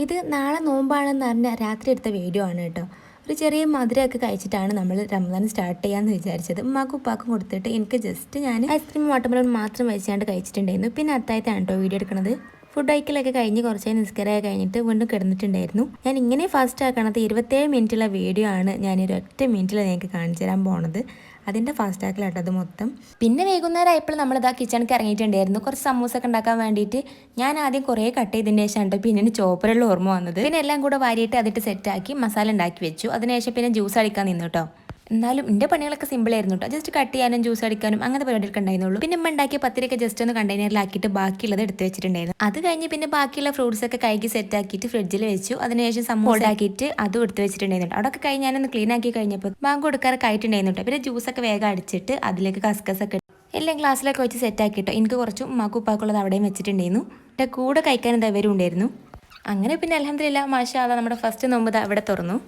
ഇത് നാളെ നോമ്പാണെന്ന് പറഞ്ഞ രാത്രി എടുത്ത വീഡിയോ ആണ് കേട്ടോ. ഒരു ചെറിയ മധുരമൊക്കെ കഴിച്ചിട്ടാണ് നമ്മൾ റമദാൻ സ്റ്റാർട്ട് ചെയ്യാമെന്ന് വിചാരിച്ചത്. ഉമ്മാക്കും ഉപ്പാക്കും കൊടുത്തിട്ട് എനിക്ക് ജസ്റ്റ് ഞാൻ ഐസ്ക്രീം വാട്ടർമെലൺ മാത്രം വെച്ചാണ്ട് കഴിച്ചിട്ടുണ്ടായിരുന്നു. പിന്നെ അത്താഴത്താണ് കേട്ടോ വീഡിയോ എടുക്കുന്നത്. ഫുഡ് കഴിക്കലൊക്കെ കഴിഞ്ഞ് കുറച്ചായി നിസ്കാരമൊക്കെ കഴിഞ്ഞിട്ട് വീണ്ടും കിടന്നിട്ടുണ്ടായിരുന്നു. ഞാൻ ഇങ്ങനെ ഫാസ്റ്റ് ആക്കണത് 27 മിനിറ്റുള്ള വീഡിയോ ആണ് ഞാൻ ഒരു ഒറ്റ മിനിറ്റിൽ നിങ്ങൾക്ക് കാണിച്ചു തരാൻ പോണത്. അതിൻ്റെ ഫാസ്റ്റ് ആക്കലാട്ടോ അത് മൊത്തം. പിന്നെ വൈകുന്നേരം ആയപ്പോൾ നമ്മളിതാ കിച്ചണിക്ക് ഇറങ്ങിയിട്ടുണ്ടായിരുന്നു. കുറച്ച് സമൂസൊക്കെ ഉണ്ടാക്കാൻ വേണ്ടിയിട്ട് ഞാൻ ആദ്യം കുറേ കട്ട് ചെയ്തതിന് ശേഷം ഉണ്ട് പിന്നെ ചോപ്പറുള്ള ഓർമ്മ വന്നത്. പിന്നെ എല്ലാം കൂടെ വാരിയിട്ട് അതിട്ട് സെറ്റാക്കി മസാല ഉണ്ടാക്കി വെച്ചു. അതിനുശേഷം പിന്നെ ജ്യൂസ് അടിക്കാൻ നിന്നു കേട്ടോ. എന്നാലും എൻ്റെ പണികളൊക്കെ സിമ്പിൾ ആയിരുന്നു കേട്ടോ. ജസ്റ്റ് കട്ട് ചെയ്യാനും ജ്യൂസ് അടിക്കാനും അങ്ങനത്തെ പരിപാടിയൊക്കെ ഉണ്ടായിരുന്നുള്ളൂ. പിന്നെ ഉമ്മ ഉണ്ടാക്കിയ പത്തിരിയൊക്കെ ജസ്റ്റ് ഒന്ന് കണ്ടെയ്നറിലാക്കിയിട്ട് ബാക്കിയുള്ളത് എടുത്ത് വെച്ചിട്ടുണ്ടായിരുന്നു. അത് കഴിഞ്ഞ് പിന്നെ ബാക്കിയുള്ള ഫ്രൂട്ട്സ് ഒക്കെ കഴുകി സെറ്റ് ആക്കിയിട്ട് ഫ്രിഡ്ജിൽ വെച്ചു. അതിനുശേഷം സമോസ ആക്കിയിട്ട് അതും എടുത്ത് വെച്ചിട്ടുണ്ടായിരുന്നു. അവിടെയൊക്കെ കഴിഞ്ഞ് ഞാനൊന്ന് ക്ലീൻ ആക്കി കഴിഞ്ഞപ്പോൾ ബാങ്ക് കൊടുക്കാറൊക്കെ ആയിട്ടുണ്ടായിരുന്നു കേട്ടോ. പിന്നെ ജ്യൂസൊക്കെ വേഗം അടിച്ചിട്ട് അതിലേക്ക് കസ്കസൊക്കെ എല്ലാം ഗ്ലാസ്സിലൊക്കെ വെച്ച് സെറ്റ് ആക്കിയിട്ടോ. എനിക്ക് കുറച്ച് ഉമ്മാക്കും ഉപ്പാക്കുള്ളത് അവിടെയും വെച്ചിട്ടുണ്ടായിരുന്നു. എൻ്റെ കൂടെ കഴിക്കാൻ എന്താ ഇവരും ഉണ്ടായിരുന്നു. അങ്ങനെ പിന്നെ അൽഹംദുലില്ലാ മാഷാ അല്ലാഹ് നമ്മുടെ ഫസ്റ്റ് നോമ്പ് ഇവിടെ തുറന്നു.